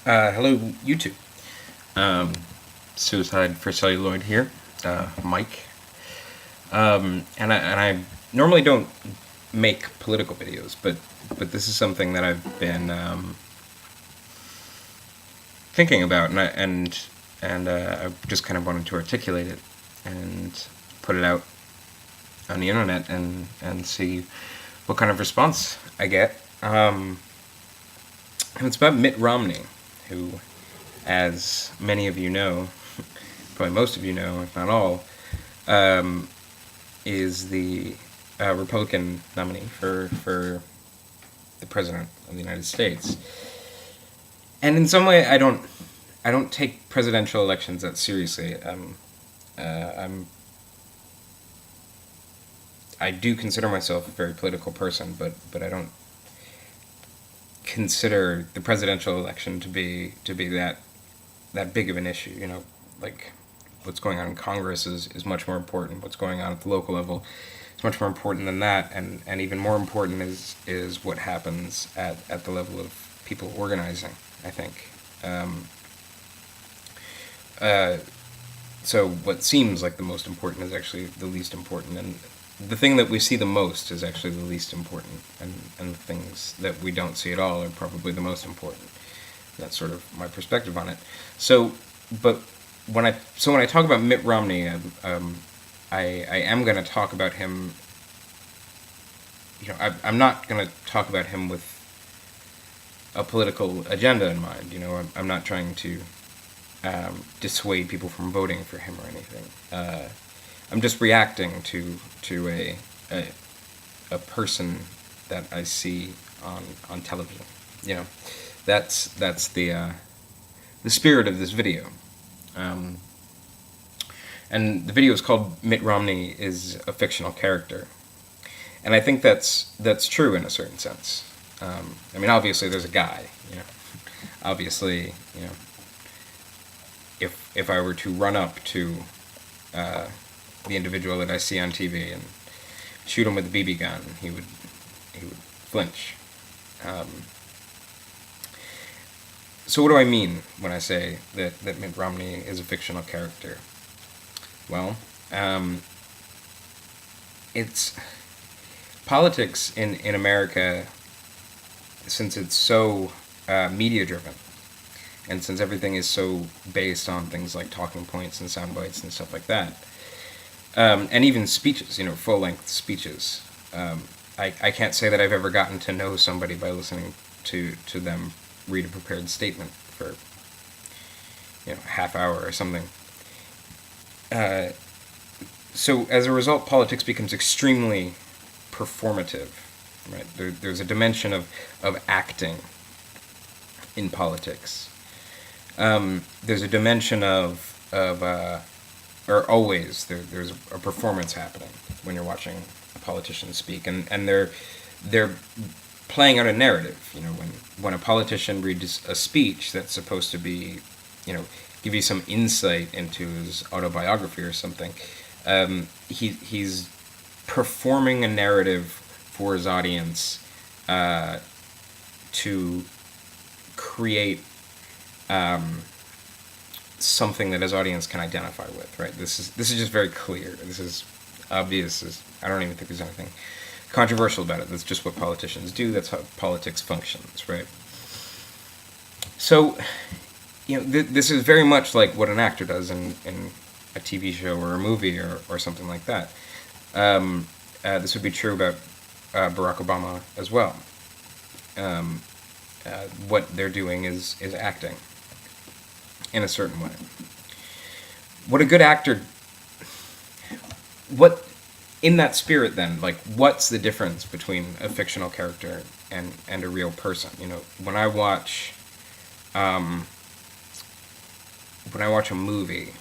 Hello, YouTube. Um, Suicide for Celluloid here, Mike. And I normally don't make political videos, but this is something that I've been thinking about, and I just kind of wanted to articulate it and put it out on the internet and see what kind of response I get. And it's about Mitt Romney, who, as many of you know, probably most of you know, if not all, is the Republican nominee for the president of the United States. And in some way, I don't take presidential elections that seriously. I do consider myself a very political person, but I don't consider the presidential election to be that big of an issue. Like what's going on in Congress is much more important. What's going on at the local level is much more important than that, and even more important is what happens at the level of people organizing, I think. So what seems like the most important is actually the least important, and the thing that we see the most is actually the least important, and the things that we don't see at all are probably the most important. That's sort of my perspective on it. So, but when I talk about Mitt Romney, I am going to talk about him. I'm not going to talk about him with a political agenda in mind. I'm not trying to dissuade people from voting for him or anything. I'm just reacting to a person that I see on television. That's the spirit of this video. And the video is called "Mitt Romney is a Fictional Character," and I think that's true in a certain sense. Obviously there's a guy. Obviously, if I were to run up to the individual that I see on TV and shoot him with a BB gun, he would flinch. So what do I mean when I say that Mitt Romney is a fictional character? Well, it's politics in America, since it's so media driven, and since everything is so based on things like talking points and sound bites and stuff like that, and even speeches, full-length speeches. I can't say that I've ever gotten to know somebody by listening to them read a prepared statement for a half hour or something. So as a result, politics becomes extremely performative. Right? There's a dimension of acting in politics. There's a dimension or always there's a performance happening when you're watching a politician speak, and they're playing out a narrative. When a politician reads a speech that's supposed to be, give you some insight into his autobiography or something, he's performing a narrative for his audience to create something that his audience can identify with. Right? This is just very clear. This is obvious. I don't even think there's anything controversial about it. That's just what politicians do. That's how politics functions, right? So, this is very much like what an actor does in a TV show or a movie or something like that. This would be true about Barack Obama as well. What they're doing is acting in a certain way. What a good actor... What... In that spirit, then, like, what's the difference between a fictional character and a real person? When I watch a movie,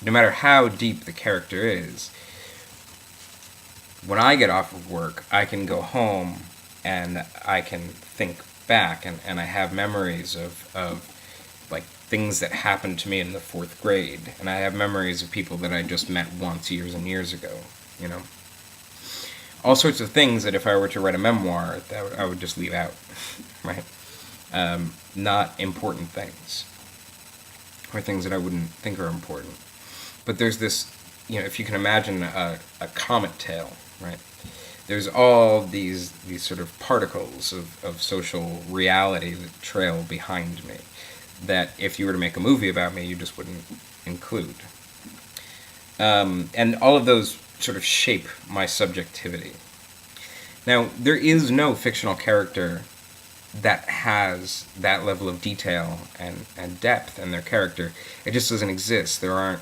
no matter how deep the character is, when I get off of work, I can go home and I can think back, and I have memories of like things that happened to me in the 4th grade, and I have memories of people that I just met once years and years ago. All sorts of things that if I were to write a memoir, that I would just leave out, right? not important things, or things that I wouldn't think are important. But there's this, if you can imagine a comet tail, right? There's all these sort of particles of social reality that trail behind me, that if you were to make a movie about me, you just wouldn't include. And all of those sort of shape my subjectivity. Now, there is no fictional character that has that level of detail and depth in their character. It just doesn't exist. There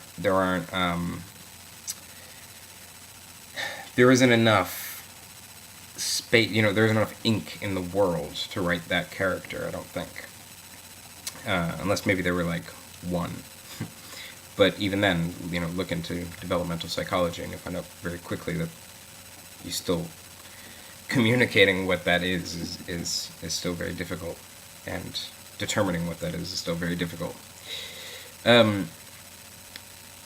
isn't enough space, there isn't enough ink in the world to write that character, I don't think. Unless maybe there were like one. But even then, look into developmental psychology and you'll find out very quickly that you still communicating what that is still very difficult, and determining what that is still very difficult.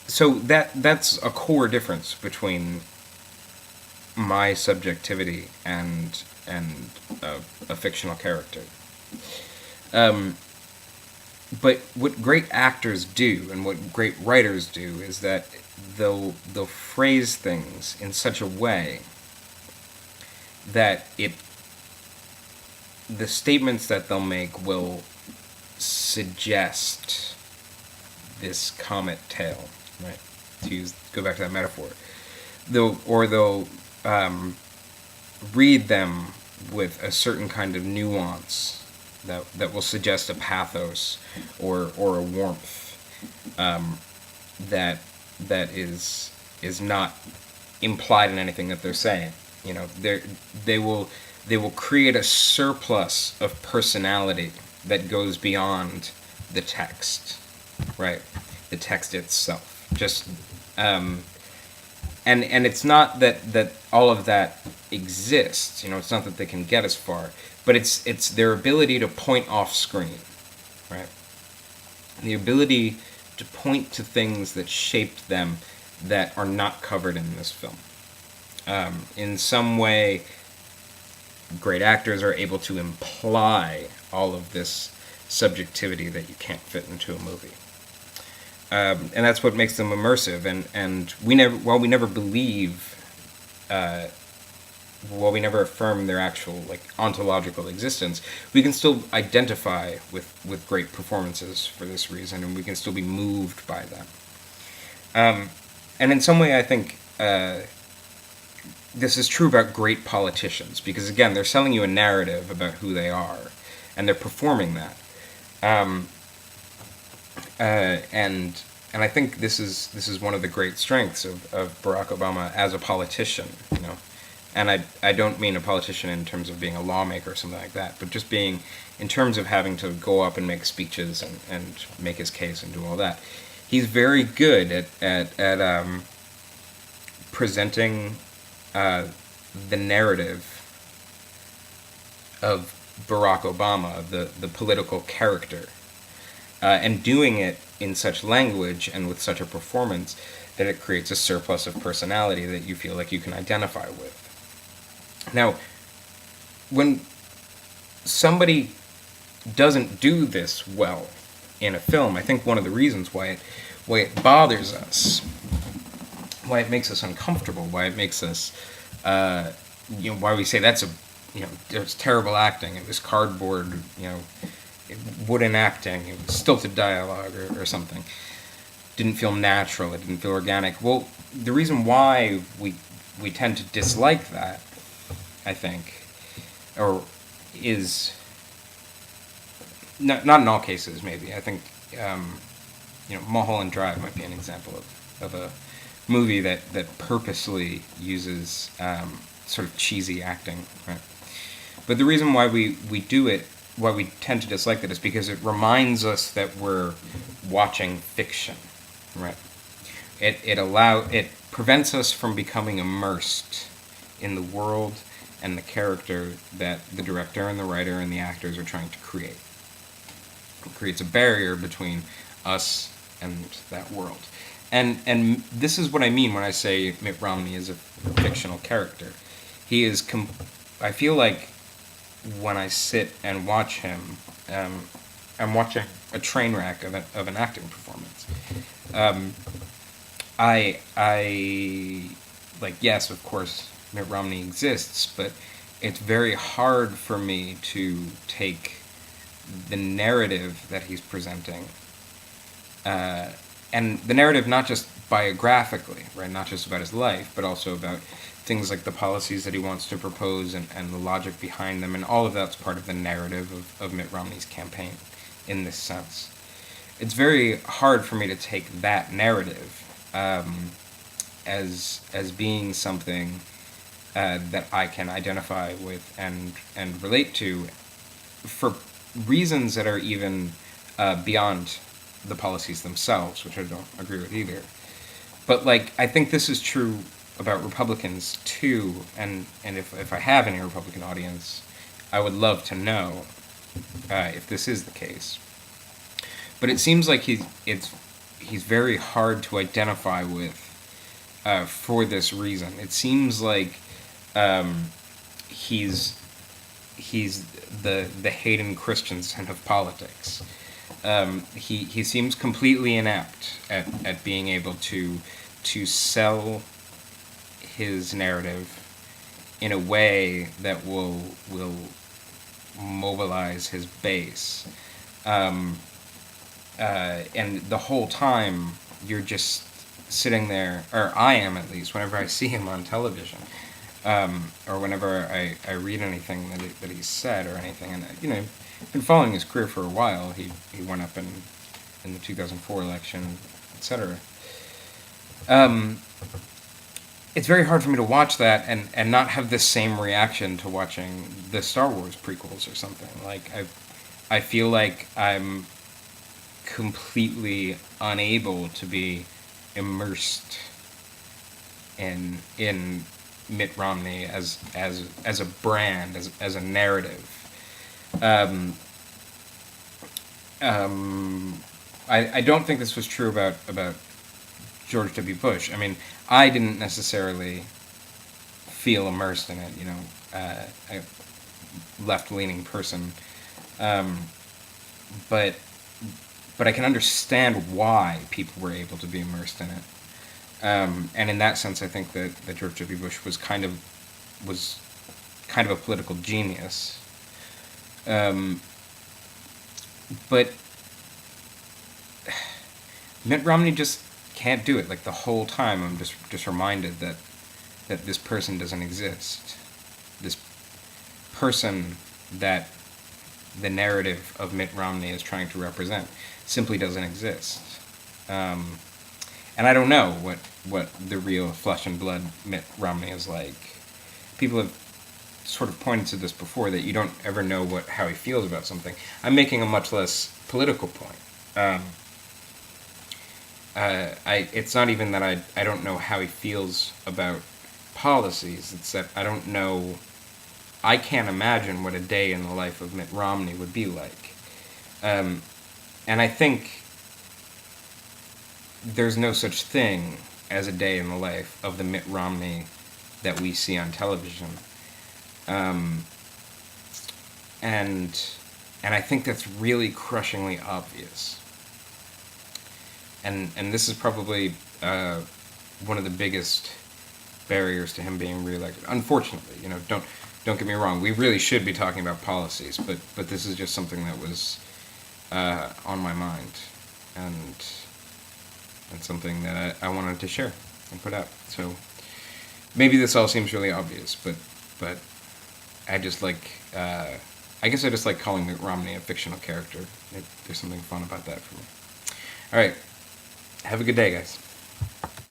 So that's a core difference between my subjectivity and a fictional character. But what great actors do and what great writers do is that they'll phrase things in such a way that the statements that they'll make will suggest this comet tail, right? Go back to that metaphor. They'll read them with a certain kind of nuance that will suggest a pathos or a warmth that is not implied in anything that they're saying. They will create a surplus of personality that goes beyond the text, right? The text itself. Just and it's not that all of that exists. It's not that they can get as far, but it's their ability to point off screen, right? The ability to point to things that shaped them that are not covered in this film. In some way, great actors are able to imply all of this subjectivity that you can't fit into a movie. And that's what makes them immersive. And while we never affirm their actual ontological existence, we can still identify with great performances for this reason, and we can still be moved by them. And in some way, I think this is true about great politicians, because again, they're selling you a narrative about who they are, and they're performing that. And I think this is one of the great strengths of Barack Obama as a politician, And I don't mean a politician in terms of being a lawmaker or something like that, but just being in terms of having to go up and make speeches and make his case and do all that. He's very good at presenting the narrative of Barack Obama, the political character, and doing it in such language and with such a performance that it creates a surplus of personality that you feel like you can identify with. Now, when somebody doesn't do this well in a film, I think one of the reasons why it bothers us, why it makes us uncomfortable, why it makes us, why we say there's terrible acting, it was cardboard, wooden acting, it was stilted dialogue or something, didn't feel natural, it didn't feel organic. Well, the reason why we tend to dislike that, I think, or is not in all cases, maybe. I think Mulholland Drive might be an example of a movie that purposely uses sort of cheesy acting, right? But the reason why we do it, why we tend to dislike it, is because it reminds us that we're watching fiction, right? It prevents us from becoming immersed in the world and the character that the director and the writer and the actors are trying to create. It creates a barrier between us and that world. And this is what I mean when I say Mitt Romney is a fictional character. He is, I feel like when I sit and watch him, I'm watching a train wreck of an acting performance. Um, I like, yes, of course, Mitt Romney exists, but it's very hard for me to take the narrative that he's presenting, uh, and the narrative not just biographically, right, not just about his life, but also about things like the policies that he wants to propose and the logic behind them, and all of that's part of the narrative of Mitt Romney's campaign in this sense. It's very hard for me to take that narrative as being something that I can identify with and relate to for reasons that are even beyond the policies themselves, which I don't agree with either. But like, I think this is true about Republicans too, and if I have any Republican audience, I would love to know if this is the case. But it seems like he's very hard to identify with for this reason. It seems like um, he's he's the Hayden Christensen of politics. He seems completely inept at being able to sell his narrative in a way that will mobilize his base. Um, and the whole time you're just sitting there, or I am at least, whenever I see him on television, or whenever I read anything that he's said or anything, and I've been following his career for a while. He went up in the 2004 election, etc. It's very hard for me to watch that and not have this same reaction to watching the Star Wars prequels or something. Like I feel like I'm completely unable to be immersed in Mitt Romney as a brand, as a narrative. Um, I don't think this was true about George W. Bush. I mean, I didn't necessarily feel immersed in it. A left-leaning person, um, but I can understand why people were able to be immersed in it. And in that sense, I think that George W. Bush was kind of a political genius. Um, but Mitt Romney just can't do it. Like the whole time, I'm just reminded that this person doesn't exist. This person that the narrative of Mitt Romney is trying to represent simply doesn't exist. And I don't know what the real flesh and blood Mitt Romney is like. People have sort of pointed to this before, that you don't ever know how he feels about something. I'm making a much less political point. It's not even that I don't know how he feels about policies. It's that I don't know. I can't imagine what a day in the life of Mitt Romney would be like. And I think there's no such thing as a day in the life of the Mitt Romney that we see on television. Um, and I think that's really crushingly obvious. And this is probably one of the biggest barriers to him being reelected. Unfortunately, don't get me wrong. We really should be talking about policies, but this is just something that was on my mind, and something that I wanted to share and put out. So maybe this all seems really obvious, but I just like. I guess I just like calling Mitt Romney a fictional character. There's something fun about that for me. All right. Have a good day, guys.